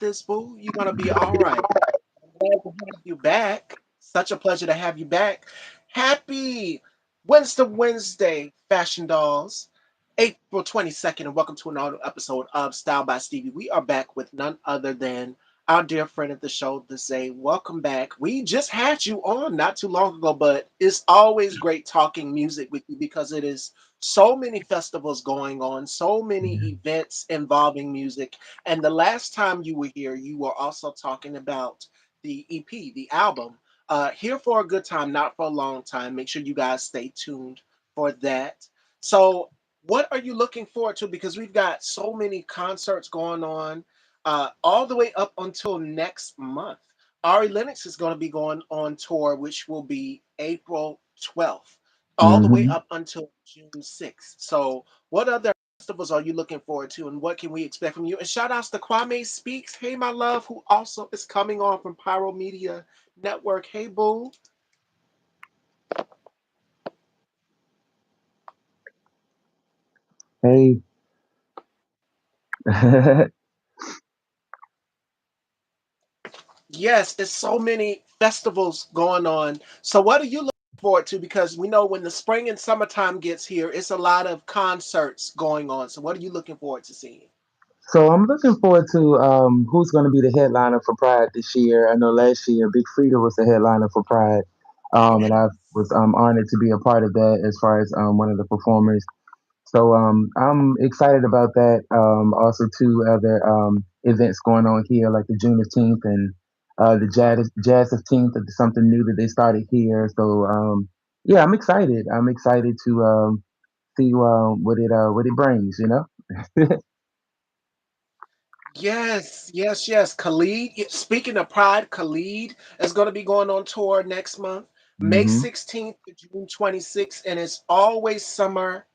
this, boo. You're gonna be all right. Glad to have you back. Such a pleasure to have you back. Happy Wednesday, Fashion Dolls. April 22nd, and welcome to another episode of Style by Stevie. We are back with none other than our dear friend of the show, Dezzae. Welcome back. We just had you on not too long ago, but it's always great talking music with you because it is so many festivals going on, so many events involving music. And the last time you were here, you were also talking about the EP, the album. Here for a good time, not for a long time. Make sure you guys stay tuned for that. So, what are you looking forward to? Because we've got so many concerts going on, all the way up until next month. Ari Lennox is going to be going on tour, which will be April 12th, all the way Hmm. up until June 6th. So, what other festivals are you looking forward to, and what can we expect from you? And shout outs to Kwame Speaks. Hey, my love, who also is coming on from Pyro Media Network. Hey, boo. Hey, Yes, there's so many festivals going on. So what are you looking forward to? Because we know when the spring and summertime gets here, it's a lot of concerts going on. So what are you looking forward to seeing? so I'm looking forward to who's going to be the headliner for Pride this year. I know last year Big Frida was the headliner for Pride, and I was honored to be a part of that as far as one of the performers. So I'm excited about that. Also, two other events going on here, like the Juneteenth and the Jazz 15th, something new that they started here. So yeah, I'm excited. I'm excited to see what it brings. You know. Yes, yes, yes. Khalid, speaking of Pride, Khalid is going to be going on tour next month, May Hmm. 16th to June 26th, and it's Always Summer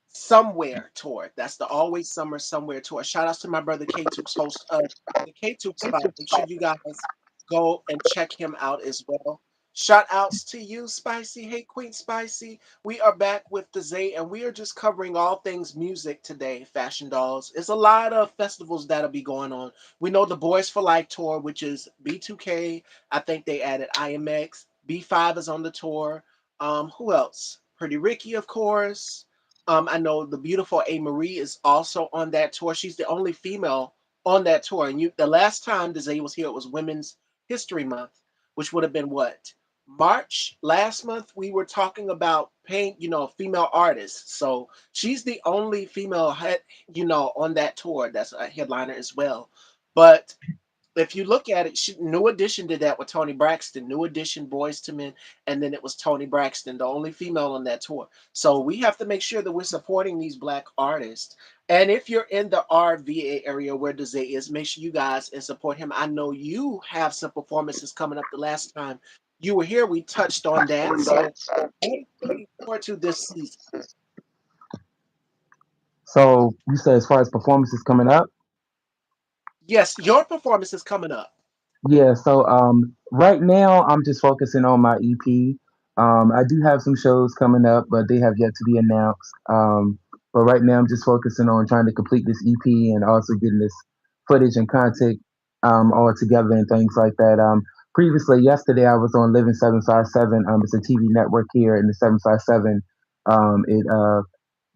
Somewhere tour. That's the Always Summer Somewhere tour. Shout outs to my brother K Tooks, host of the K Tooks spot. Make sure you guys go and check him out as well. Shout outs to you, Spicy. Hey, Queen Spicy. We are back with the Zay, and we are just covering all things music today, Fashion Dolls. It's a lot of festivals that'll be going on. We know the Boys for Life tour, which is B2K. I think they added IMX. B5 is on the tour. Who else? Pretty Ricky, of course. I know the beautiful A. Marie is also on that tour. She's the only female on that tour. And the last time Dezzae was here, it was Women's History Month, which would have been what? March last month. We were talking about paying, female artists. So she's the only female head, on that tour that's a headliner as well. But if you look at it, New Edition did that with Tony Braxton. New Edition, Boys to Men, and then it was Tony Braxton, the only female on that tour. So we have to make sure that we're supporting these black artists. And if you're in the RVA area where Dezay is, make sure you guys and support him. I know you have some performances coming up. The last time you were here, we touched on that. So what are you looking forward to this season? So you said as far as performances coming up. Yes, your performance is coming up. Yeah, so right now I'm just focusing on my EP. I do have some shows coming up, but they have yet to be announced. But right now I'm just focusing on trying to complete this EP and also getting this footage and content all together and things like that. Previously, yesterday I was on Living 757. It's a TV network here in the 757. It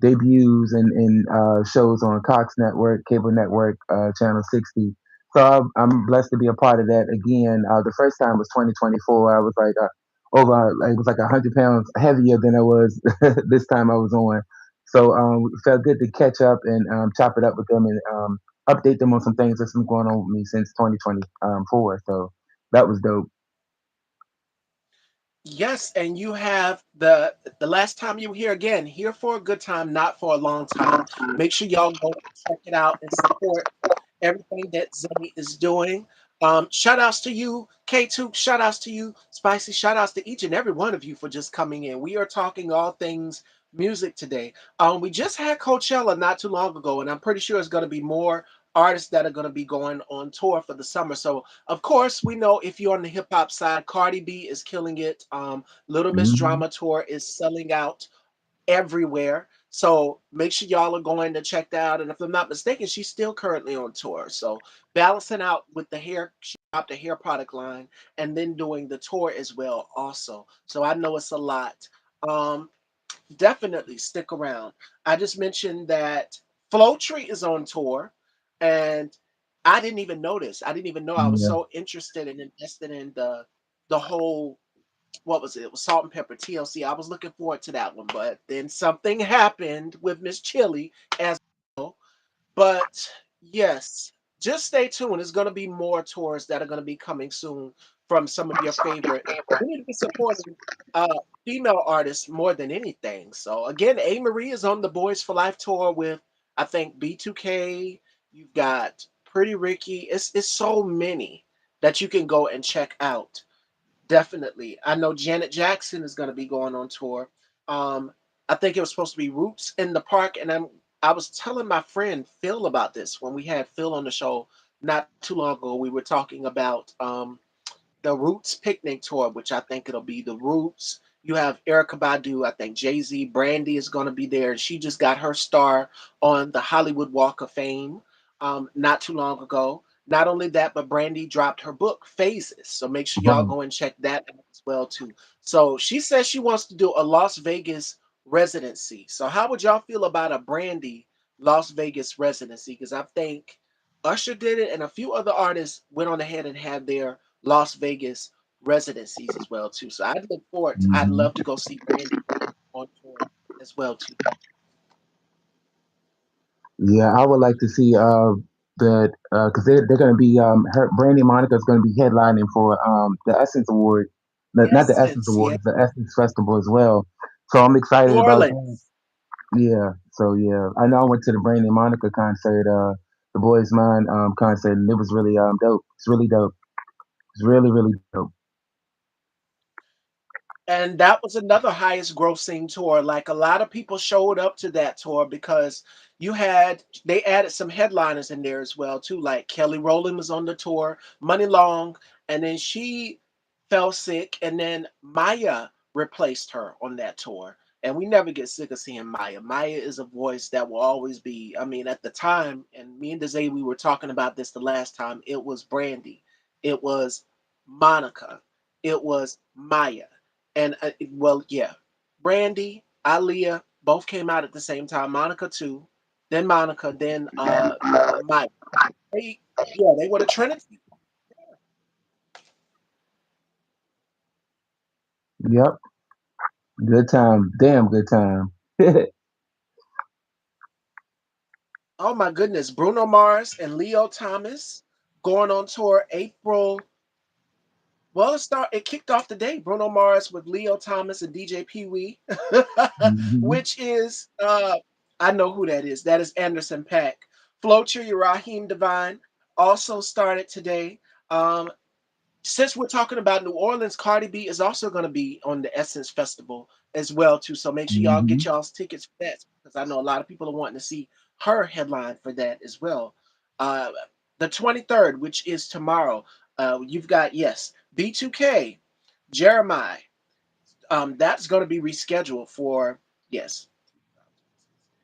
debuts and shows on Cox Network, cable network, channel 60. So I'm blessed to be a part of that again. The first time was 2024. I was like it was like 100 pounds heavier than I was this time I was on. So it felt good to catch up and chop it up with them and update them on some things that's been going on with me since 2024. So that was dope. Yes, and you have the last time you were here again, here for a good time, not for a long time. Make sure y'all go check it out and support everything that Zay is doing. Shout outs to you, K2, shout outs to you, Spicy, shout outs to each and every one of you for just coming in. We are talking all things music today. We just had Coachella not too long ago, and I'm pretty sure it's going to be more artists that are going to be going on tour for the summer. So, of course, we know if you're on the hip hop side, Cardi B is killing it. Little Miss Hmm. Drama Tour is selling out everywhere. So make sure y'all are going to check that out. And if I'm not mistaken, she's still currently on tour. So balancing out with the hair, she dropped a hair product line and then doing the tour as well, also. So I know it's a lot. Um, Definitely stick around. I just mentioned that Flow Tree is on tour, and I didn't even notice. I didn't even know. I was Yeah. so interested and invested in the whole, what was it? It was Salt and Pepper TLC. I was looking forward to that one, but then something happened with Miss Chili as well. But yes, just stay tuned. There's going to be more tours that are going to be coming soon from some of your favorite. We need to be supporting uh, female artists more than anything. So again, A Marie is on the Boys for Life tour with, I think, B2K. You've got Pretty Ricky. It's so many that you can go and check out. Definitely. I know Janet Jackson is going to be going on tour. Um, I think it was supposed to be Roots in the Park, and I was telling my friend Phil about this when we had Phil on the show not too long ago. We were talking about the Roots picnic tour, which I think it'll be the Roots. You have Erica Badu. I think Jay Z, Brandy is going to be there. She just got her star on the Hollywood Walk of Fame not too long ago. Not only that, but Brandy dropped her book Phases. So make sure y'all Right. go and check that out as well too. So she says she wants to do a Las Vegas residency. So how would y'all feel about a Brandy Las Vegas residency? Because I think Usher did it, and a few other artists went on ahead and had their Las Vegas residencies as well too. So I'd look forward. I'd Hmm. love to go see Brandy on tour as well too. Yeah, I would like to see the because they're going to be her Brandy Monica is going to be headlining for the Essence Award, not the Essence Essence, yeah, Awards, the Essence Festival as well. So I'm New excited about that. Orleans. Yeah. So yeah, I know I went to the Brandy Monica concert, the Boys Mine concert, and it was really dope. It's really dope. It's really dope. And that was another highest grossing tour. Like a lot of people showed up to that tour because they added some headliners in there as well too. Like Kelly Rowland was on the tour, Money Long, and then she fell sick, and then Maya replaced her on that tour. And we never get sick of seeing Maya. Maya is a voice that will always be. I mean, at the time, and me and Dezzae, we were talking about this the last time. It was Brandy, it was Monica, it was Maya, and well, yeah, Brandy, Aaliyah both came out at the same time. Monica, then Mike. They, yeah, they were the Trinity. Yep. Good time. Damn good time. Oh my goodness, Bruno Mars and Leo Thomas going on tour April. Well, it kicked off the day. Bruno Mars with Leo Thomas and DJ Pee Wee, Hmm. which is I know who that is. That is Anderson Paak. Floature, Raheem Devine also started today. Um, since we're talking about New Orleans, Cardi B is also going to be on the Essence Festival as well too. So make sure y'all get Hmm. y'all's tickets for that because I know a lot of people are wanting to see her headline for that as well. Uh, the 23rd, which is tomorrow, you've got yes B2K, Jeremiah. That's going to be rescheduled for yes.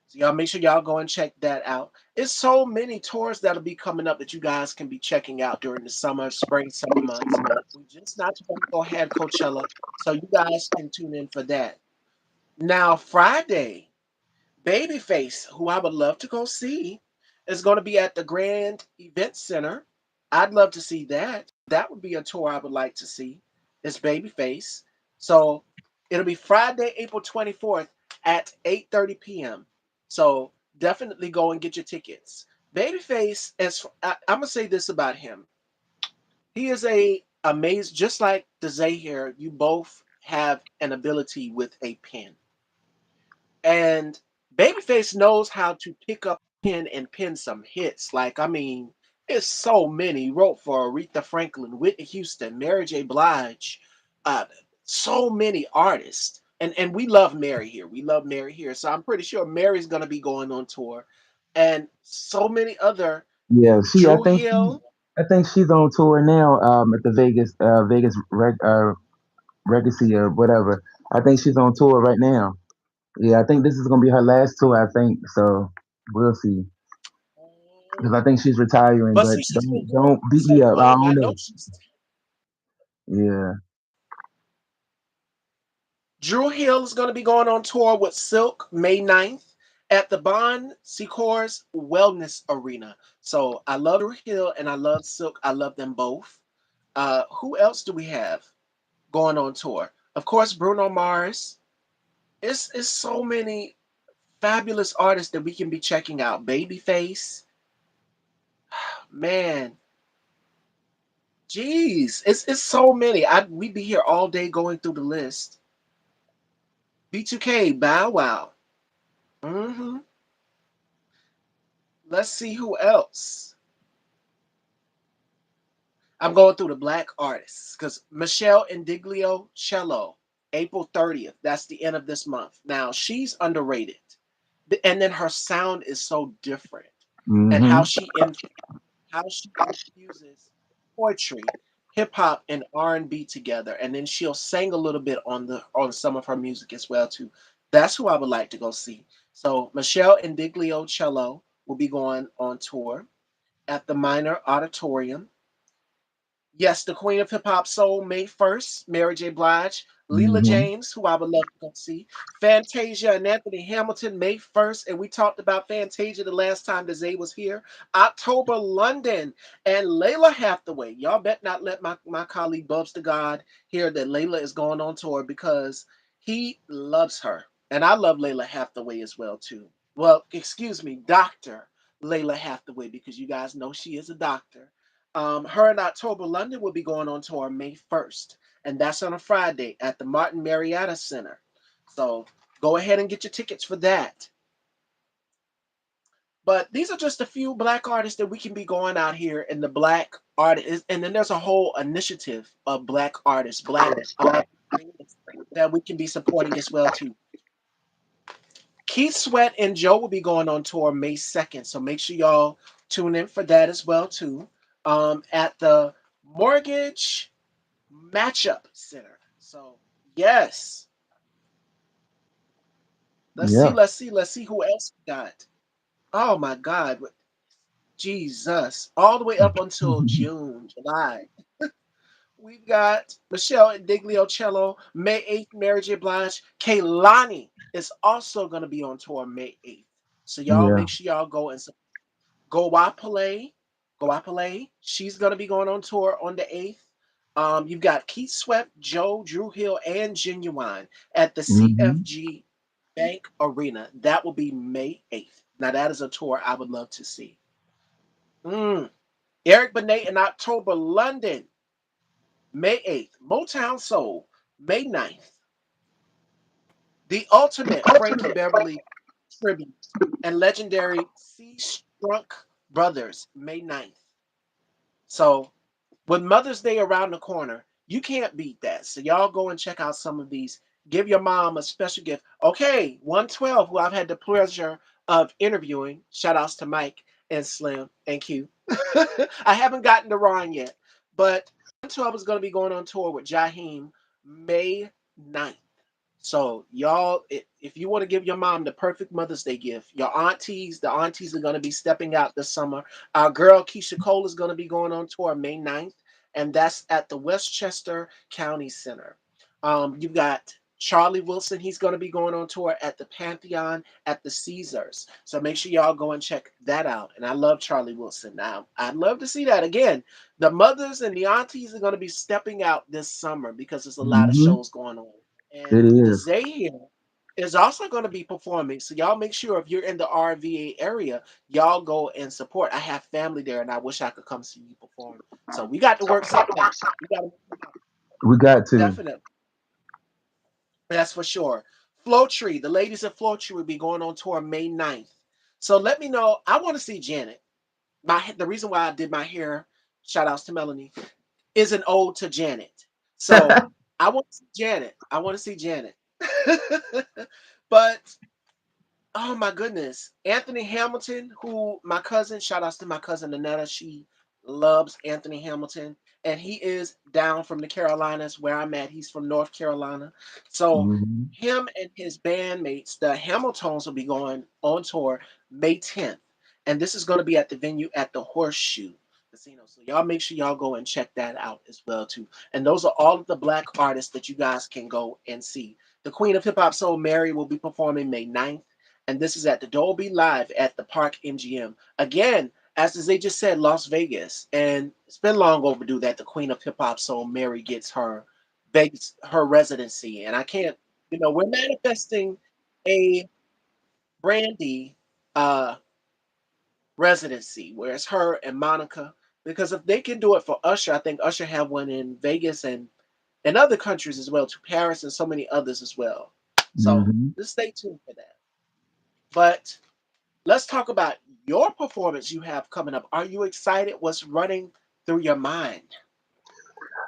So y'all make sure y'all go and check that out. It's so many tours that'll be coming up that you guys can be checking out during the summer, spring, summer months. We just not too long ago had Coachella, so you guys can tune in for that. Now Friday, Babyface, who I would love to go see, is going to be at the Grand Event Center. I'd love to see that. That would be a tour I would like to see. It's Babyface. So it'll be Friday, April 24th at 8:30 p.m. So definitely go and get your tickets. Babyface, I'm gonna say this about him. He is a amazing, just like Dezzae here. You both have an ability with a pen. And Babyface knows how to pick up a pen and pin some hits. Like, I mean, it's so many. He wrote for Aretha Franklin, Whitney Houston, Mary J. Blige, uh, so many artists. And we love Mary here. We love Mary here. So I'm pretty sure Mary's gonna be going on tour. And so many other Yeah, Drew Hill. I think she's on tour now at the Vegas Legacy or whatever. I think she's on tour right now. Yeah, I think this is gonna be her last tour. I think so. We'll see. Because I think she's retiring, But but see, she's been doing don't beat me so up. I long. I don't know know. she's Yeah. Drew Hill is going to be going on tour with Silk May 9th at the Bon Secours Wellness Arena. So I love Drew Hill and I love Silk. I love them both. Who else do we have going on tour? Of course, Bruno Mars. It's so many fabulous artists that we can be checking out. Babyface, man, jeez, it's so many. We'd be here all day going through the list. B2K, Bow Wow. hmm Let's see who else. I'm going through the black artists because Michelle Indiglio Cello, April 30th. That's the end of this month. Now she's underrated, and then her sound is so different, and Mm-hmm. how she infuses poetry, hip hop, and R&B together, and then she'll sing a little bit on some of her music as well too. That's who I would like to go see. So Michelle Indiglio Cello will be going on tour at the Minor Auditorium. Yes, the Queen of Hip Hop Soul, May 1st, Mary J. Blige, Leela Mm-hmm. James, who I would love to go see, Fantasia and Anthony Hamilton, May 1st, and we talked about Fantasia the last time Dezzae was here. October, London, and Layla Hathaway. Y'all bet not let my colleague Bubs to God hear that Layla is going on tour because he loves her. And I love Layla Hathaway as well, too. Well, excuse me, Dr. Layla Hathaway, because you guys know she is a doctor. Her and October London will be going on tour May 1st, and that's on a Friday at the Martin Marietta Center. So go ahead and get your tickets for that. But these are just a few black artists that we can be going out here in the black artists, and then there's a whole initiative of black artists, black that we can be supporting as well too. Keith Sweat and Joe will be going on tour May 2nd, so make sure y'all tune in for that as well too. At the Mortgage Matchup Center. So yes, Yeah. let's see who else we got. Oh my God, Jesus! All the way up until June, July. We've got Michelle Digliocello, May 8th, Mary J. Blige. Kaylani is also going to be on tour May 8th. So y'all Yeah. make sure y'all go and Go Wapale. Go Wapale. She's going to be going on tour on the 8th. You've got Keith Sweat, Joe, Drew Hill, and Genuine at the Mm-hmm. CFG Bank Arena. That will be May 8th. Now, that is a tour I would love to see. Mm. Eric Benet in October, London, May 8th. Motown Soul, May 9th. The Ultimate Frankie Beverly Tribute and legendary C. Strunk Brothers, May 9th. So with Mother's Day around the corner, you can't beat that. So y'all go and check out some of these. Give your mom a special gift. Okay, 112, who I've had the pleasure of interviewing. Shout outs to Mike and Slim and Q. I haven't gotten to Ron yet, but 112 is going to be going on tour with Jaheim May 9th. So y'all, if you want to give your mom the perfect Mother's Day gift, the aunties are going to be stepping out this summer. Our girl Keisha Cole is going to be going on tour May 9th, and that's at the Westchester County Center. You've got Charlie Wilson. He's going to be going on tour at the Pantheon at the Caesars. So make sure y'all go and check that out. And I love Charlie Wilson. Now, I'd love to see that again. The mothers and the aunties are going to be stepping out this summer because there's a lot of Mm-hmm. shows going on. It And is. Dezzae here is also going to be performing. So y'all make sure if you're in the RVA area, y'all go and support. I have family there, and I wish I could come see you perform. So we got to work something out. We got to We got to. definitely. That's for sure. Flow Tree, the ladies of Flow Tree will be going on tour May 9th. So let me know. I want to see Janet. The reason why I did my hair, shout outs to Melanie, is an ode to Janet. So I want to see Janet. I want to see Janet. But oh my goodness, Anthony Hamilton, who my cousin, shout outs to my cousin Annetta, she loves Anthony Hamilton, and he is down from the Carolinas where I'm at. He's from North Carolina. So Hmm. him and his bandmates, the Hamiltons, will be going on tour May 10th. And this is going to be at the venue at the Horseshoe Casino. So y'all make sure y'all go and check that out as well too. And those are all of the black artists that you guys can go and see. The Queen of Hip Hop Soul, Mary, will be performing May 9th. And this is at the Dolby Live at the Park MGM. Again, as they just said, Las Vegas, and it's been long overdue that the Queen of Hip Hop Soul Mary gets her Vegas her residency, and I can't. We're manifesting a Brandy uh, residency where it's her and Monica. Because if they can do it for Usher, I think Usher have one in Vegas and other countries as well, to Paris and so many others as well. So Hmm. just stay tuned for that. But let's talk about your performance you have coming up. Are you excited? What's running through your mind?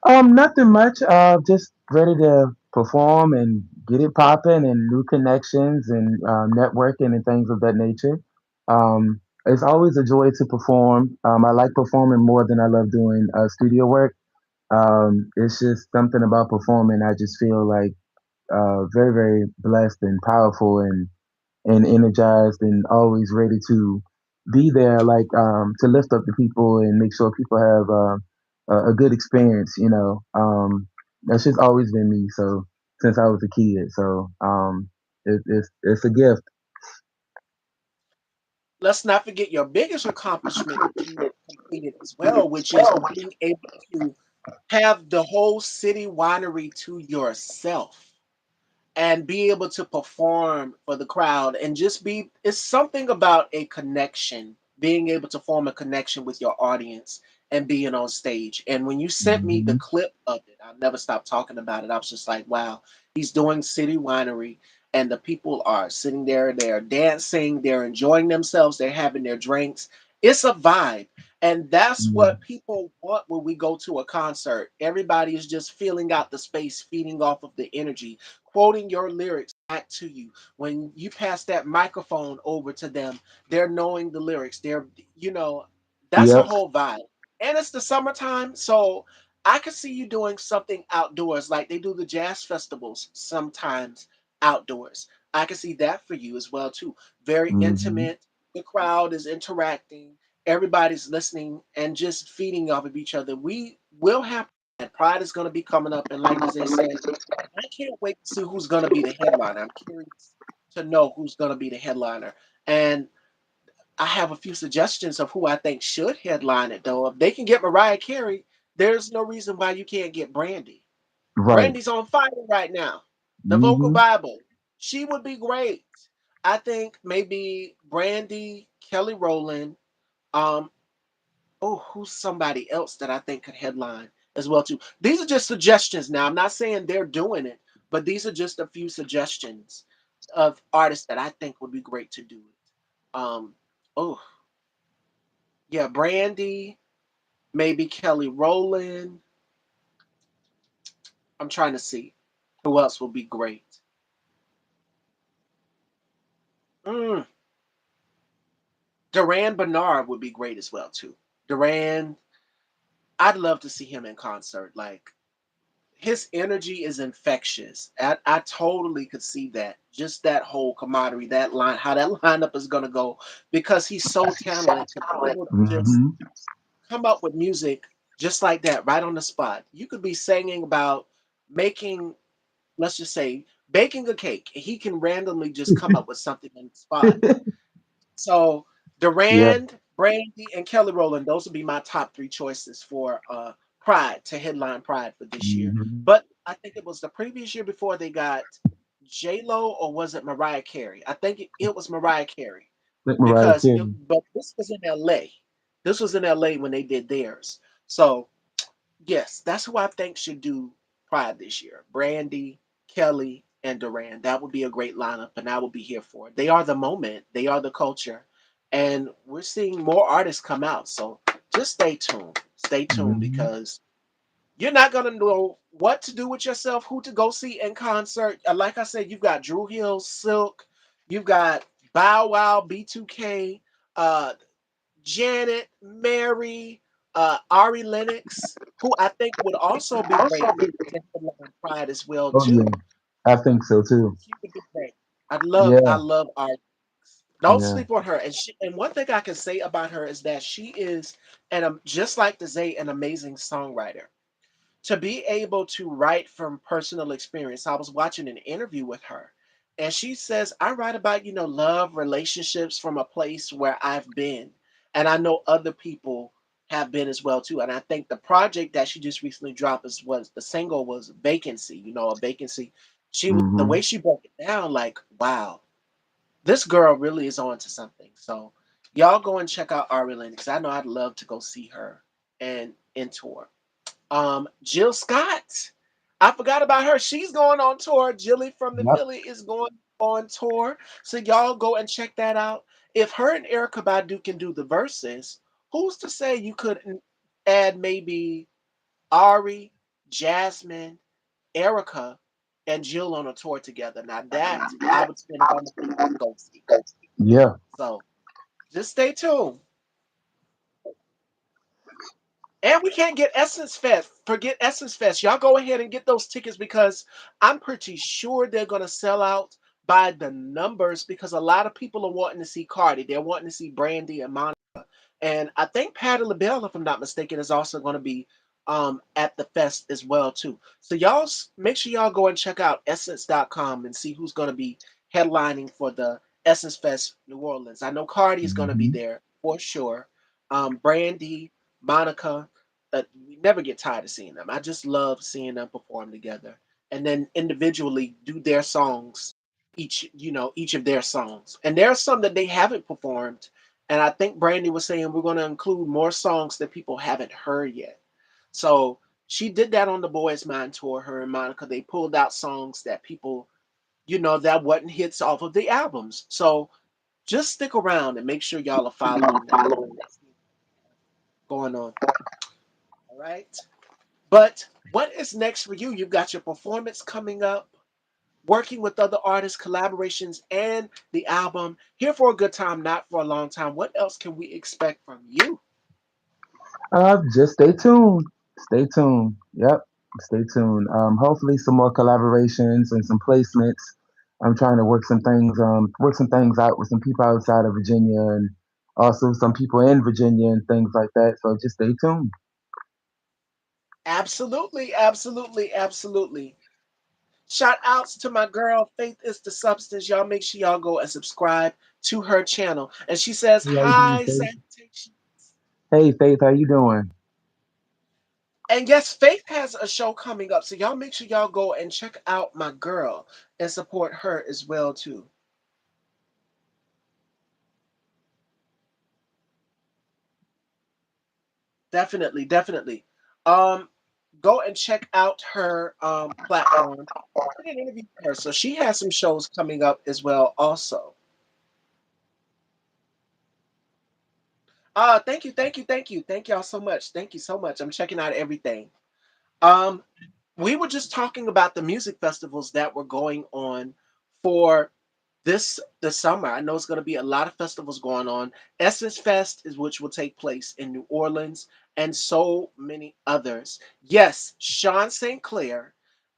Nothing much. Just ready to perform and get it popping and new connections and networking and things of that nature. It's always a joy to perform. I like performing more than I love doing studio work. It's just something about performing. I just feel like very, very blessed and powerful and energized and always ready to be there, like to lift up the people and make sure people have a good experience. That's just always been me. So since I was a kid, so it's a gift. Let's not forget your biggest accomplishment that you completed as well, which is being able to have the whole city winery to yourself and be able to perform for the crowd and just be it's something about a connection, being able to form a connection with your audience and being on stage. And when you sent me the Hmm. clip of it, I never stopped talking about it. I was just like, wow, he's doing city winery, and the people are sitting there, they're dancing, they're enjoying themselves, they're having their drinks. It's a vibe. And that's what people want when we go to a concert. Everybody is just feeling out the space, feeding off of the energy, quoting your lyrics back to you. When you pass that microphone over to them, they're knowing the lyrics. You know, that's a Yep. whole vibe. And it's the summertime, so I could see you doing something outdoors, like they do the jazz festivals sometimes outdoors. I could see that for you as well too. Very Hmm. intimate. The crowd is interacting. Everybody's listening and just feeding off of each other. We will have Pride. Pride is going to be coming up, and like Dezzae said, I can't wait to see who's going to be the headliner. I'm curious to know who's going to be the headliner. And I have a few suggestions of who I think should headline it, though. If they can get Mariah Carey, there's no reason why you can't get Brandy. Right. Brandy's on fire right now. The vocal Hmm. Bible. She would be great. I think maybe Brandy, Kelly Rowland, um, oh, who's somebody else that I think could headline as well too? These are just suggestions. Now, I'm not saying they're doing it, but these are just a few suggestions of artists that I think would be great to do it. Oh, yeah, Brandy, maybe Kelly Rowland. I'm trying to see who else will be great. Mm, Duran Bernard would be great as well too. Duran, I'd love to see him in concert. Like his energy is infectious. I totally could see that. Just that whole camaraderie, that line, how that lineup is gonna go, because he's so talented to be able to just Hmm. come up with music just like that, right on the spot. You could be singing about making, let's just say, baking a cake. He can randomly just come up with something on the spot. So Yeah. Durand, Brandy, and Kelly Rowland, those would be my top three choices for Pride to headline Pride for this year. Hmm. But I think it was the previous year before they got J Lo, or was it Mariah Carey? I think it was Mariah Carey, Like Mariah because Carey. but this was in L.A. This was in L.A. when they did theirs. So yes, that's who I think should do Pride this year. Brandy, Kelly, and Duran. That would be a great lineup, and I will be here for it. They are the moment, they are the culture, and we're seeing more artists come out. So just stay tuned. Stay tuned, Hmm. because you're not gonna know what to do with yourself, who to go see in concert. Like I said, you've got Drew Hill, Silk, you've got Bow Wow, B2K, uh, Janet, Mary. Ari Lennox, who I think would also be great in Headline Pride as well Oh yeah, too. I think so too. She would be great. I Yeah, love Ari. Don't yeah. sleep on her. And one thing I can say about her is that she is just like Dezzae, an amazing songwriter. To be able to write from personal experience. I was watching an interview with her, and she says, I write about, love, relationships from a place where I've been. And I know other people have been as well too. And I think the project that she just recently dropped was the single was Vacancy, a vacancy. The Hmm. way she broke it down, like, wow, this girl really is on to something. So y'all go and check out Ari Lennox. I know I'd love to go see her and tour. Jill Scott. I forgot about her. She's going on tour. Jilly from the Yep. Philly is going on tour. So y'all go and check that out. If her and Erica Badu can do the verses, who's to say you couldn't add maybe Ari, Jasmine, Erica, and Jill on a tour together? Now that I would spend all my money to go see. Yeah. So just stay tuned. And we can't get Essence Fest. Forget Essence Fest. Y'all go ahead and get those tickets because I'm pretty sure they're going to sell out by the numbers because a lot of people are wanting to see Cardi. They're wanting to see Brandy and Monica. And I think Patti LaBelle, if I'm not mistaken, is also going to be at the fest as well too. So y'all make sure y'all go and check out essence.com and see who's going to be headlining for the Essence Fest New Orleans. I know Cardi is going to be Hmm. there for sure. Brandy, Monica, we never get tired of seeing them. I just love seeing them perform together and then individually do their songs, each of their songs. And there are some that they haven't performed. And I think Brandy was saying we're going to include more songs that people haven't heard yet. So she did that on the Boys Mind tour. Her and Monica, they pulled out songs that people, that wasn't hits off of the albums. So just stick around and make sure y'all are following that going on. All right. But what is next for you? You've got your performance coming up, working with other artists, collaborations, and the album. Here for a good time, not for a long time. What else can we expect from you? Just stay tuned. Stay tuned. Yep. Stay tuned. Hopefully some more collaborations and some placements. I'm trying to work some things out with some people outside of Virginia and also some people in Virginia and things like that. So just stay tuned. Absolutely, absolutely, absolutely. Shout outs to my girl, Faith is the Substance. Y'all make sure y'all go and subscribe to her channel. And she says, Hey, how you doing, hi, Faith? salutation. Hey, Faith, how you doing? And yes, Faith has a show coming up. So y'all make sure y'all go and check out my girl and support her as well, too. Definitely, definitely. Um, Go and check out her platform. I did an interview with her, so she has some shows coming up as well, also. Thank you, thank you, thank you, thank y'all so much. Thank you so much. I'm checking out everything. Um, we were just talking about the music festivals that were going on for this summer. I know it's going to be a lot of festivals going on. Essence Fest is which will take place in New Orleans, and so many others. Yes, Sean St. Clair.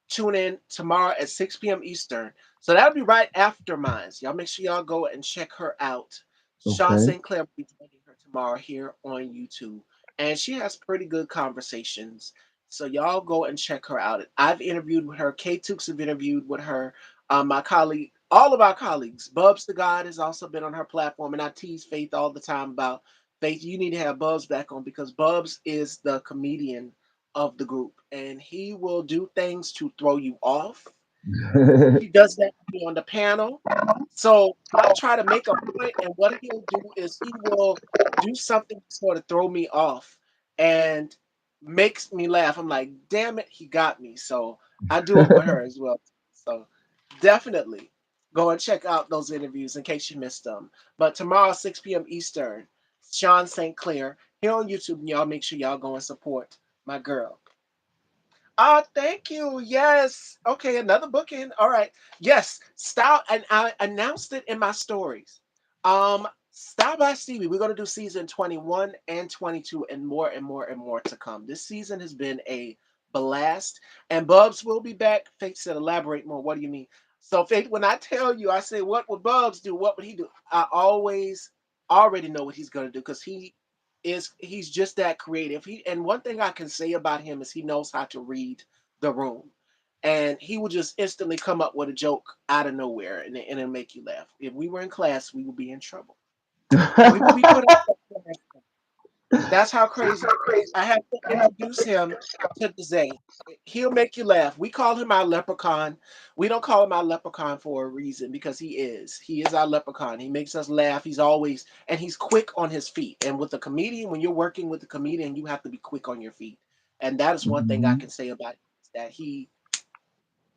Tune in tomorrow at 6 p.m. Eastern. So that'll be right after mine. Y'all make sure y'all go and check her out. Sean Okay. St. Clair will be joining her tomorrow here on YouTube. And she has pretty good conversations. So y'all go and check her out. I've interviewed with her. K Tooks have interviewed with her. My colleague, all of our colleagues. Bubs the God has also been on her platform. And I tease Faith all the time about Faith, you need to have Bubs back on because Bubs is the comedian of the group, and he will do things to throw you off. He does that to me on the panel. So I'll try to make a point, and what he'll do is he will do something to sort of throw me off and makes me laugh. I'm like, damn it, he got me. So I do it with her as well. So definitely go and check out those interviews in case you missed them. But tomorrow, 6 p.m. Eastern, Sean St. Clair here on YouTube, and y'all make sure y'all go and support my girl. Thank you. Yes. Okay, another booking. All right. Yes. Style, and I announced it in my stories. Um, Stop by Stevie. We're gonna do season 21 and 22 and more and more and more to come. This season has been a blast. And Bubs will be back. Faith said, elaborate more. What do you mean? So Faith, when I tell you, I say, what would Bubs do? What would he do? I always already know what he's gonna do because he's just that creative. And one thing I can say about him is he knows how to read the room. And he will just instantly come up with a joke out of nowhere and it'll make you laugh. If we were in class, we would be in trouble. We will be put on. That's how crazy. I have to introduce him to Dezzae. He'll make you laugh. We call him our leprechaun. We don't call him our leprechaun for a reason because he is. He is our leprechaun. He makes us laugh. He's always and he's quick on his feet. And with a comedian, when you're working with a comedian, you have to be quick on your feet. And that is one thing I Mhm. can say about him, is that he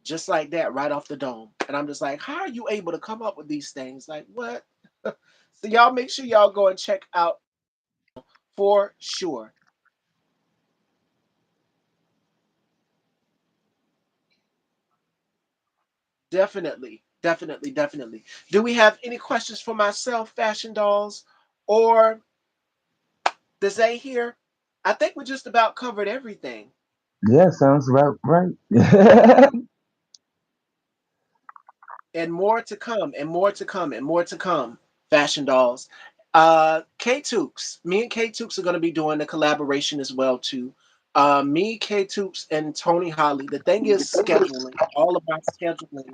just like that right off the dome. And I'm just like, how are you able to come up with these things? Like what? So y'all make sure y'all go and check out for sure. Definitely, definitely, definitely. Do we have any questions for myself, Fashion Dolls, or does A here? I think we just about covered everything. Yeah, sounds about right. And more to come, and more to come, and more to come, Fashion Dolls. K Tooks. Me and K Tooks are going to be doing a collaboration as well too. Me, K Tooks, and Tony Holly. The thing is scheduling. All of our scheduling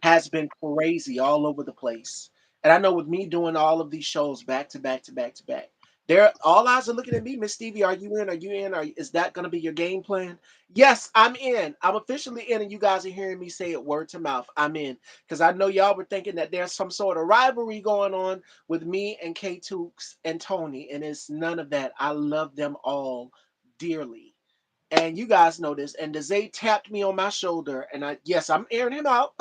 has been crazy all over the place. And I know with me doing all of these shows back to back to back to back, there all eyes are looking at me, Miss Stevie. Are you in? Are you in? Is that going to be your game plan? Yes, I'm in. I'm officially in, and you guys are hearing me say it word to mouth. I'm in because I know y'all were thinking that there's some sort of rivalry going on with me and K Tooks and Tony, and it's none of that. I love them all dearly. And you guys know this. And Dezzae tapped me on my shoulder, and yes, I'm airing him out.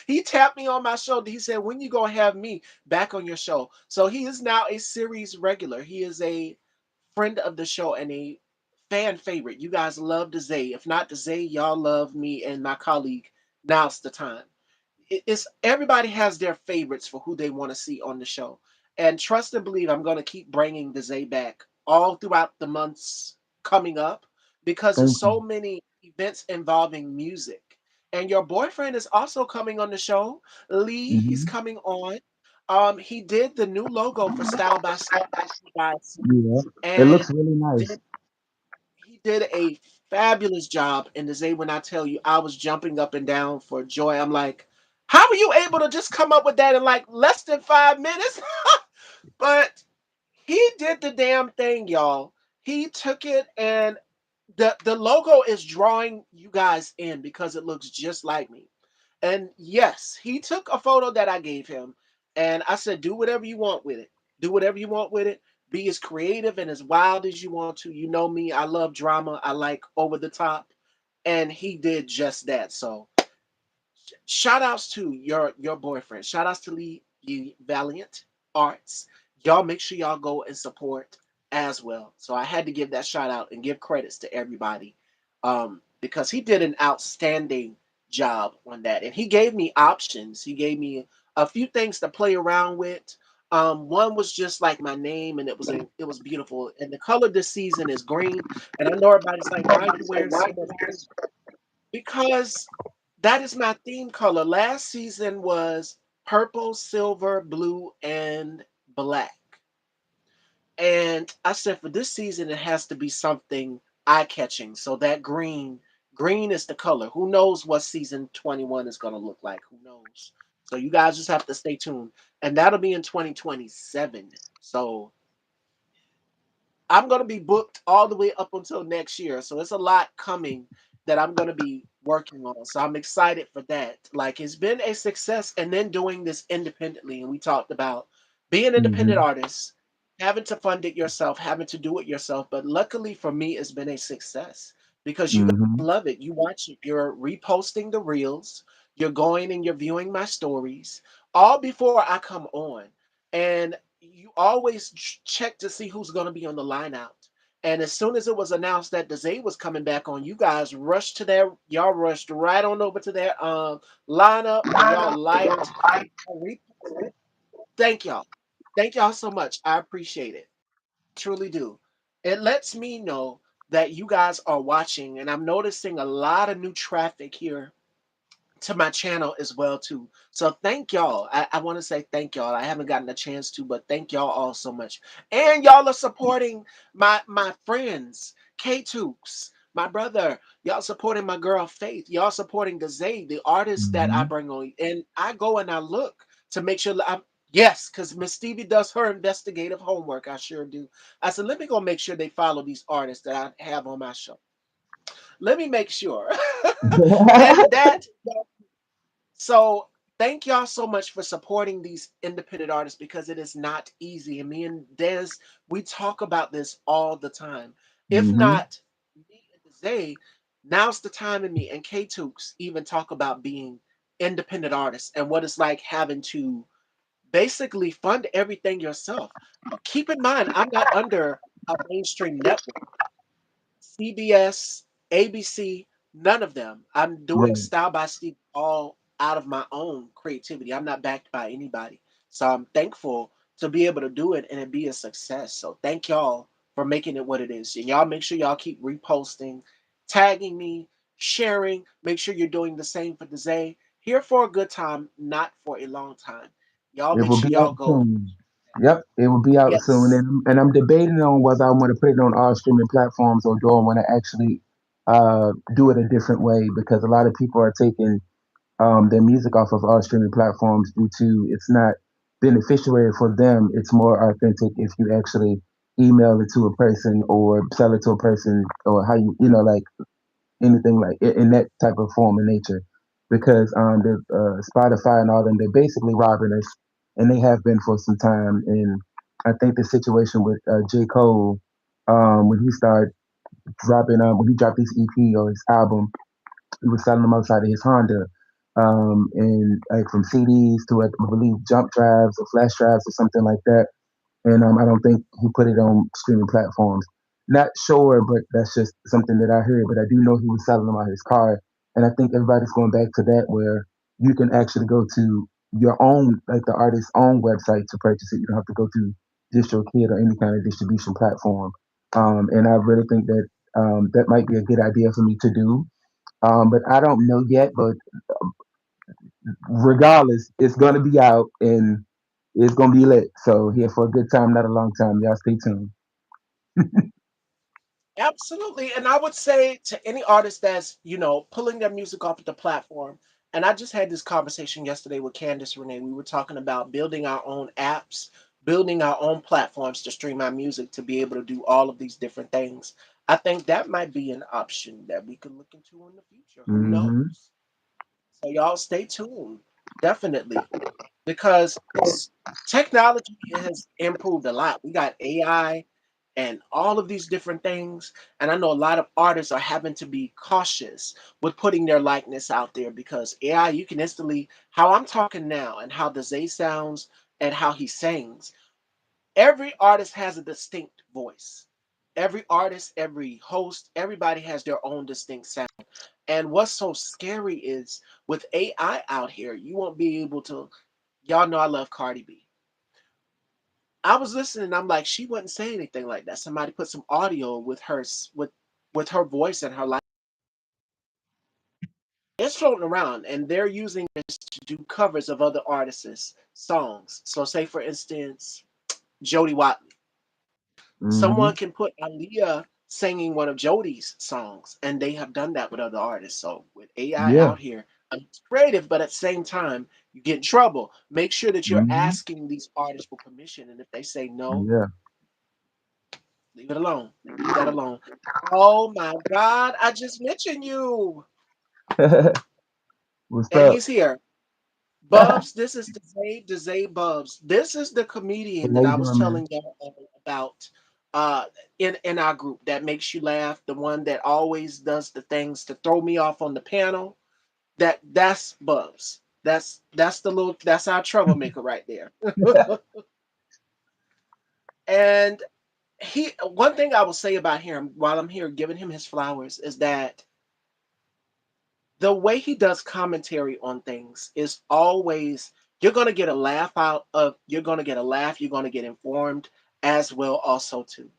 He tapped me on my shoulder. He said, "When you gonna have me back on your show?" So he is now a series regular. He is a friend of the show and a fan favorite. You guys love Dezzae. If not Dezzae, y'all love me and my colleague. Now's the time. It's everybody has their favorites for who they want to see on the show. And trust and believe, I'm going to keep bringing Dezzae back all throughout the months coming up because there's Thank you. so many events involving music. And your boyfriend is also coming on the show. Lee, he's Hmm. coming on. He did the new logo for Style by Style, you guys, Yeah, it and looks really nice. did he did a fabulous job. And Dezzae, when I tell you, I was jumping up and down for joy. I'm like, how were you able to just come up with that in like less than 5 minutes? But he did the damn thing, y'all. He took it and the logo is drawing you guys in because it looks just like me. And yes, he took a photo that I gave him and I said, do whatever you want with it. Do whatever you want with it. Be as creative and as wild as you want to. You know me, I love drama. I like over the top. And he did just that. So shout outs to your boyfriend. Shout outs to Lee Valiant Arts. Y'all make sure y'all go and support as well. So I had to give that shout out and give credits to everybody because he did an outstanding job on that. And he gave me options. He gave me a few things to play around with. One was just like my name, and it was beautiful. And the color this season is green. And I know everybody's like, "Why are you wearing so much green?" Because that is my theme color. Last season was purple, silver, blue, and black. And I said for this season, it has to be something eye catching. So that green is the color. Who knows what season 21 is going to look like? Who knows? So you guys just have to stay tuned. And that'll be in 2027. So I'm going to be booked all the way up until next year. So it's a lot coming that I'm going to be working on. So I'm excited for that. Like it's been a success and then doing this independently. And we talked about being an independent Hmm. artist, having to fund it yourself, having to do it yourself. But luckily for me, it's been a success because you guys Hmm. love it. You watch it, you're reposting the reels, you're going and you're viewing my stories all before I come on. And you always check to see who's going to be on the line out. And as soon as it was announced that Dezzae was coming back on, you guys rushed to their, y'all rushed right on over to their lineup and y'all liked and reposted. Thank y'all. Thank y'all so much. I appreciate it. Truly do. It lets me know that you guys are watching, and I'm noticing a lot of new traffic here to my channel as well too. So thank y'all. I want to say thank y'all. I haven't gotten a chance to, but thank y'all all so much. And y'all are supporting my friends, K Tukes, my brother. Y'all supporting my girl Faith. Y'all supporting Dezzae, the artist that I Hmm. bring on. And I go and I look to make sure that I'm yes, because Miss Stevie does her investigative homework. I sure do. I said, let me go make sure they follow these artists that I have on my show. Let me make sure. And that so thank y'all so much for supporting these independent artists because it is not easy. And me and Des, we talk about this all the time. If Hmm. not me and Dezzae, now's the time and me and K Tukes even talk about being independent artists and what it's like having to basically fund everything yourself. Keep in mind, I'm not under a mainstream network. CBS, ABC, none of them. I'm doing Right. style by style all out of my own creativity. I'm not backed by anybody. So I'm thankful to be able to do it and it be a success. So thank y'all for making it what it is. And y'all make sure y'all keep reposting, tagging me, sharing. Make sure you're doing the same for Dezzae. Here for a good time, not for a long time. Y'all It make will sure be y'all out go. soon. Yep, it will be out soon, Yes. and I'm debating on whether I want to put it on all streaming platforms or do I want to actually do it a different way because a lot of people are taking their music off of all streaming platforms due to it's not beneficiary for them. It's more authentic if you actually email it to a person or sell it to a person or how you know like anything like in that type of form and nature because the Spotify and all them they're basically robbing us and they have been for some time and I think the situation with J Cole when he started dropping when he dropped his EP or his album he was selling them outside of his Honda and like from CDs to I believe jump drives or flash drives or something like that and I don't think he put it on streaming platforms. Not sure, but that's just something that I heard. But I do know he was selling them out his car, and I think everybody's going back to that where you can actually go to your own, like the artist's own website to purchase it. You don't have to go through DistroKid or any kind of distribution platform. And I really think that that might be a good idea for me to do. But I don't know yet. But regardless, it's going to be out and it's going to be lit. So here for a good time, not a long time. Y'all stay tuned. Absolutely. And I would say to any artist that's, pulling their music off of the platform, and I just had this conversation yesterday with Candice Renee. We were talking about building our own apps, building our own platforms to stream our music to be able to do all of these different things. I think that might be an option that we could look into in the future. Who Hmm. knows? So y'all stay tuned. Definitely because technology has improved a lot. We got AI and all of these different things. And I know a lot of artists are having to be cautious with putting their likeness out there because AI, you can instantly, how I'm talking now and how the Zay sounds and how he sings, every artist has a distinct voice. Every artist, every host, everybody has their own distinct sound. And what's so scary is with AI out here, you won't be able to. Y'all know I love Cardi B. I was listening. I'm like, she wouldn't say anything like that. Somebody put some audio with with her voice and her life. It's floating around, and they're using this to do covers of other artists' songs. So, say for instance, Jody Watley. Someone Hmm. can put Aaliyah singing one of Jody's songs, and they have done that with other artists. So, with AI Yeah. out here, it's creative, but at the same time, you get in trouble. Make sure that you're Hmm. asking these artists for permission, and if they say no, Yeah. leave it alone. Leave that alone. Oh my God, I just mentioned you. What's And up? he's here. Bubs, this is Dezzae Bubs. This is the Hey, comedian how that you I was doing, man? telling y'all about uh in our group that makes you laugh, the one that always does the things to throw me off on the panel. That's Bubs. That's our troublemaker right there. And he one thing I will say about him while I'm here giving him his flowers is that the way he does commentary on things is always You're gonna get a laugh out of. You're gonna get a laugh. You're gonna get informed as well, also too.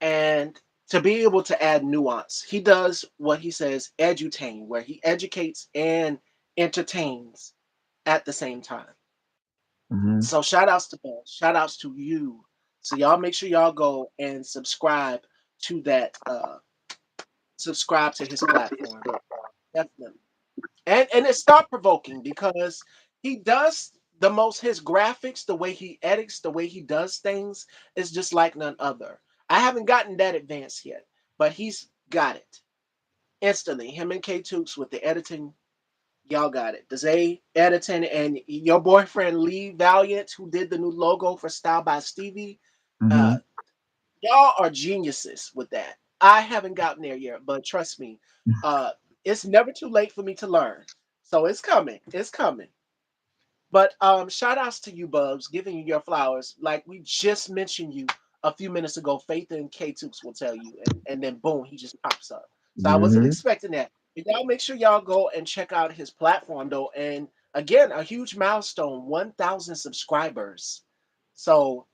And to be able to add nuance, he does what he says edutain, where he educates and entertains at the same time. Hmm. So shout outs to Buzz, shout outs to you. So y'all make sure y'all go and to that subscribe to his platform. Definitely. And it's thought provoking because he does the most his graphics, the way he edits, the way he does things is just like none other. I haven't gotten that advanced yet, but he's got it instantly. Him and K Tooks with the editing, y'all got it. Dezzae editing and your boyfriend Lee Valiant, who did the new logo for Style by Stevie. Uh, Hmm. y'all are geniuses with that. I haven't gotten there yet, but trust me, uh, it's never too late for me to learn. So it's coming. It's coming. But shout outs to you, Bubs, giving you your flowers. Like we just mentioned you a few minutes ago, Faith and K Tooks will tell you, and then boom, he just pops up. So I wasn't Hmm. expecting that. But y'all make sure y'all go and check out his platform though. And again, a huge milestone, 1,000 subscribers. So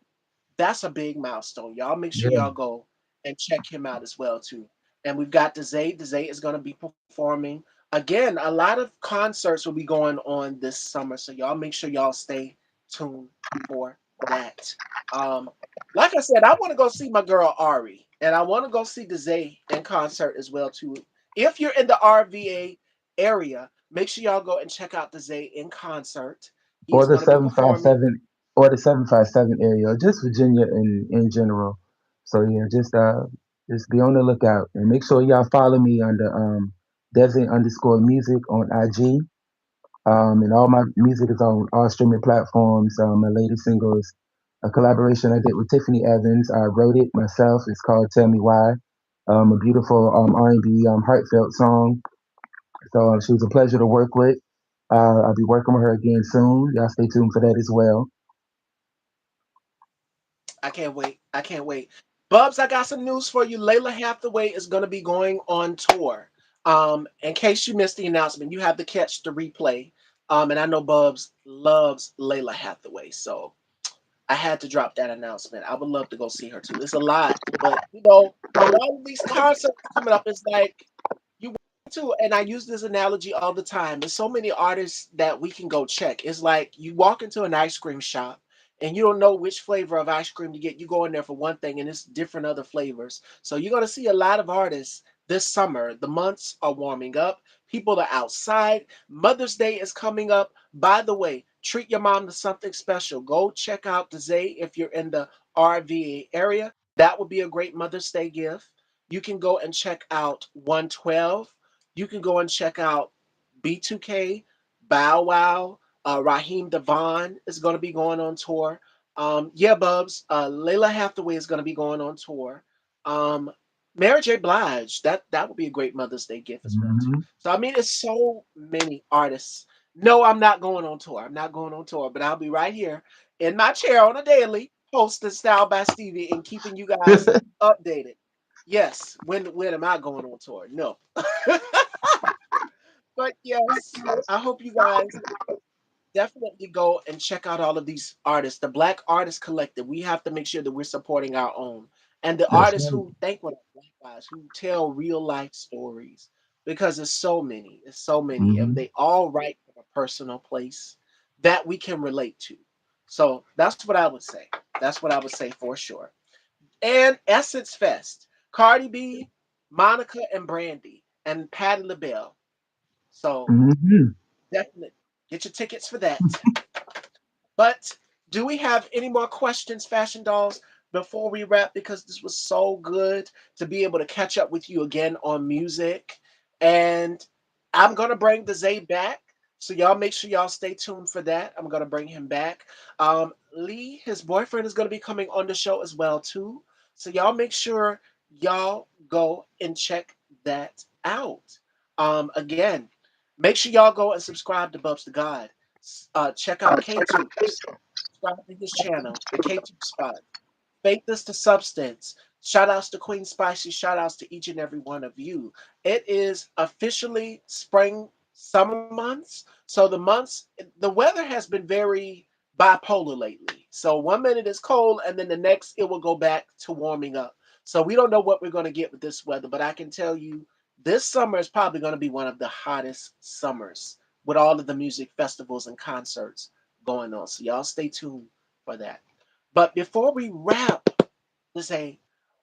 that's a big milestone. Y'all make sure Yeah. y'all go and check him out as well too. And we've got Dezzae. Dezzae is going to be performing again. A lot of concerts will be going on this summer, so y'all make sure y'all stay tuned for that. Um, like I said, I want to go see my girl Ari, and I want to go see Dezzae in concert as well too. If you're in the RVA area, make sure y'all go and check out Dezzae in concert. Or He's the going to be seven five performing. seven, or the 757 area, or just Virginia in general. So yeah, just be on the lookout and make sure y'all follow me under Dezzae underscore music on IG. And all my music is on all streaming platforms. My latest single is a collaboration I did with Tiffany Evans. I wrote it myself. It's called "Tell Me Why." A beautiful R&B heartfelt song. So she was a pleasure to work with. I'll be working with her again soon. Y'all stay tuned for that as well. I can't wait. I can't wait. Bubs, I got some news for you. Layla Hathaway is going to be going on tour. In case you missed the announcement, you have to catch the replay. And I know Bubs loves Layla Hathaway, so I had to drop that announcement. I would love to go see her too. It's a lot, but with all of these concerts coming up, it's like you want to. And I use this analogy all the time. There's so many artists that we can go check. It's like you walk into an ice cream shop and you don't know which flavor of ice cream to get. You go in there for one thing, and it's different other flavors. So you're gonna see a lot of artists this summer. The months are warming up. People are outside. Mother's Day is coming up. By the way, treat your mom to something special. Go check out Dezzae if you're in the RVA area. That would be a great Mother's Day gift. You can go and check out 112. You can go and check out B2K, Bow Wow, Raheem Devon is going to be going on tour. Yeah, Bubs, Layla Hathaway is going to be going on tour. Um, Mary J. Blige, that would be a great Mother's Day gift as well too. Hmm. So I mean, it's so many artists. No, I'm not going on tour. I'm not going on tour, but I'll be right here in my chair on a daily, hosting Style by Stevie and keeping you guys updated. Yes, when am I going on tour? No, but yes, I hope you guys definitely go and check out all of these artists. The Black Artist Collective. We have to make sure that we're supporting our own and the That's artists right. who think with Black guys who tell real life stories because there's so many. It's so many, and Hmm. they all write from a personal place that we can relate to. So that's what I would say. That's what I would say for sure. And Essence Fest, Cardi B, Monica and Brandy, and Patti LaBelle. So Hmm. definitely get your tickets for that. But do we have any more questions, Fashion Dolls, before we wrap? Because this was so good to be able to catch up with you again on music. And I'm going to bring the Zay back. So y'all make sure y'all stay tuned for that. I'm going to bring him back. Lee, his boyfriend, is going to be coming on the show as well, too. So y'all make sure y'all go and check that out. Again, make sure y'all go and subscribe to Bubs the God. Check out K-Tubes. Subscribe to his channel, the K-Tube Spot. Fake This to Substance. Shout outs to Queen Spicy. Shout outs to each and every one of you. It is officially spring summer months. So the weather has been very bipolar lately. So 1 minute it's cold, and then the next it will go back to warming up. So we don't know what we're going to get with this weather, but I can tell you this summer is probably going to be one of the hottest summers with all of the music festivals and concerts going on. So y'all stay tuned for that. But before we wrap, let's say,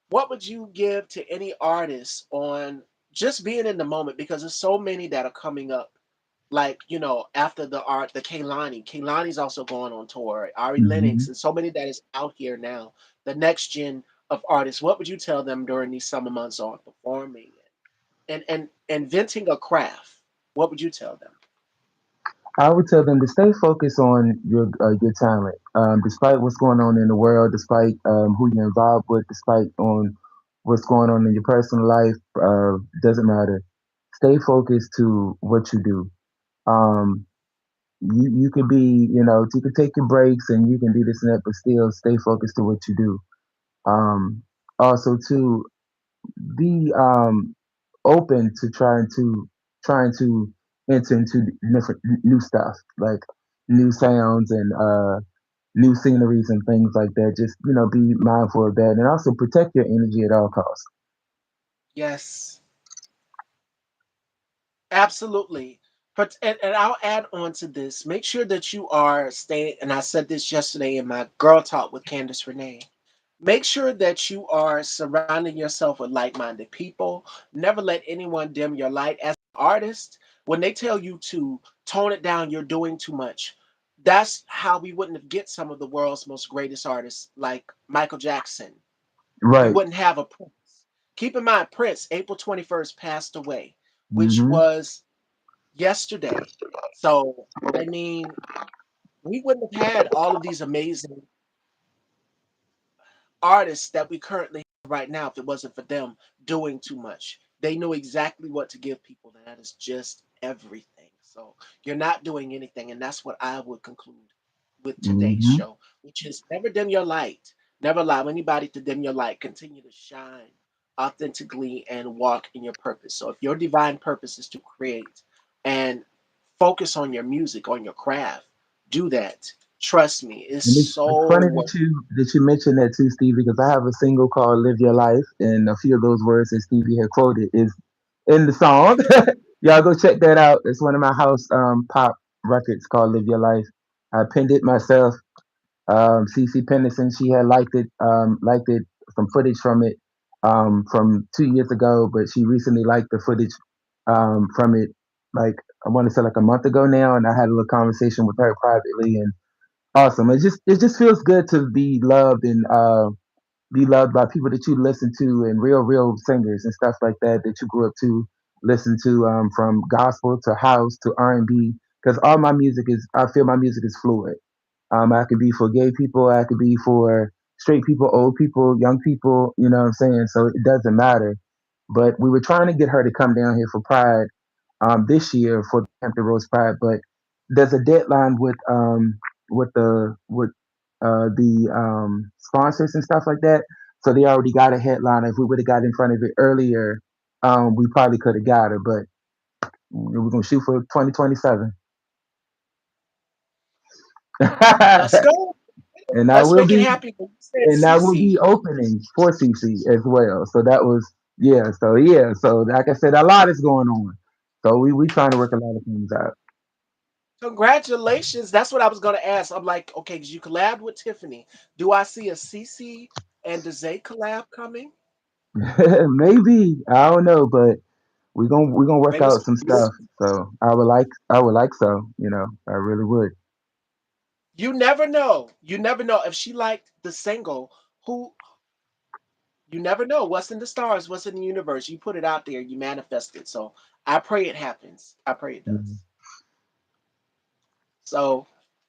what would you give to any artist on just being in the moment? Because there's so many that are coming up. Like, after the Kaylani's also going on tour, Ari Lennox, Hmm. and so many that is out here now. The next gen of artists. What would you tell them during these summer months on performing and inventing a craft? What would you tell them? I would tell them to stay focused on your talent, despite what's going on in the world, despite who you're involved with, despite on what's going on in your personal life. Doesn't matter. Stay focused to what you do. Um, you could be, you could take your breaks and you can do this and that, but still stay focused to what you do. Also, to be open to trying to enter into different new stuff, like new sounds and new sceneries and things like that. Just be mindful of that, and also protect your energy at all costs. Yes, absolutely. But and I'll add on to this. Make sure that you are staying. And I said this yesterday in my girl talk with Candace Renee. Make sure that you are surrounding yourself with like-minded people. Never let anyone dim your light. As an artist, when they tell you to tone it down, you're doing too much. That's how we wouldn't have get some of the world's most greatest artists, like Michael Jackson. You Right. wouldn't have a Prince. Keep in mind, Prince, April 21st, passed away, which Hmm. was yesterday. So, I mean, we wouldn't have had all of these amazing artists that we currently have right now if it wasn't for them doing too much. They knew exactly what to give people. That is just everything. So you're not doing anything. And that's what I would conclude with today's Hmm. show, which is never dim your light. Never allow anybody to dim your light. Continue to shine authentically and walk in your purpose. So if your divine purpose is to create and focus on your music, on your craft, do that. Trust me, it's And it's so funny worth. that you mentioned that too, Stevie, because I have a single called "Live Your Life," and a few of those words that Stevie had quoted is in the song. Y'all go check that out. It's one of my house pop records called "Live Your Life." I pinned it myself. CC Pennison, she had liked it, some footage from it from 2 years ago, but she recently liked the footage from it, like I want to say like a month ago now, and I had a little conversation with her privately, and awesome. It just feels good to and be loved by people that you listen to and real singers and stuff like that that you grew up to listen to, from gospel to house to R&B, because all my music is I feel my music is fluid. I could be for gay people, I could be for straight people, old people, young people, you know what I'm saying? So it doesn't matter. But we were trying to get her to come down here for Pride this year for the Hampton Roads Pride, but there's a deadline with the sponsors and stuff like that. So they already got a headline. If we would have got in front of it earlier, we probably could have got her. But we're gonna shoot for 2027. Let's go. and I Let's will make it be happen. You said and I will be CC. opening for CC as well. So that was yeah. So yeah. So like I said, a lot is going on. So we trying to work a lot of things out. Congratulations. That's what I was going to ask. I'm like, okay, because you collabed with Tiffany. Do I see a CC and Dezzae collab coming? Maybe I don't know, but we gonna work Maybe out some some stuff. music. So I would like so. I really would. You never know. You never know. If she liked the single, who you never know. What's in the stars, what's in the universe. You put it out there, you manifest it. So I pray it happens. I pray it Mhm. does. So,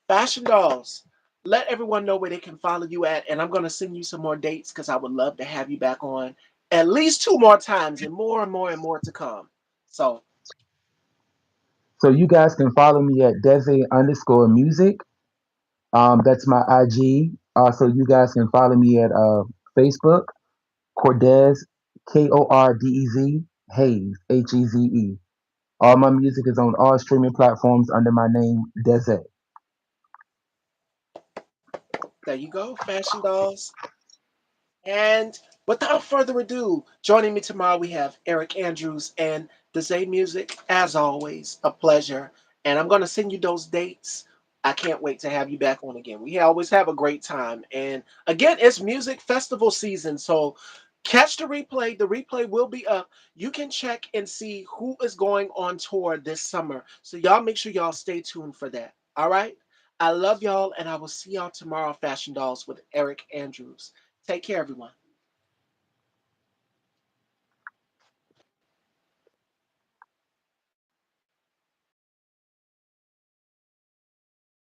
Fashion Dolls, let everyone know where they can follow you at. And I'm going to send you some more dates because I would love to have you back on at least two more times and more and more and more to come. So, So you guys can follow me at Dezzae_music. That's my IG. Also, you guys can follow me at Facebook, Cordez, Kordez Hayes, Heze. All my music is on all streaming platforms under my name, Dezzae. There you go, Fashion Dolls. And without further ado, joining me tomorrow we have Eric Andrews and Dezzae Music. As always, a pleasure. And I'm going to send you those dates. I can't wait to have you back on again. We always have a great time. And again, it's music festival season. So catch the replay. The replay will be up. You can check and see who is going on tour this summer. So y'all make sure y'all stay tuned for that. All right? I love y'all, and I will see y'all tomorrow, Fashion Dolls, with Eric Andrews. Take care, everyone.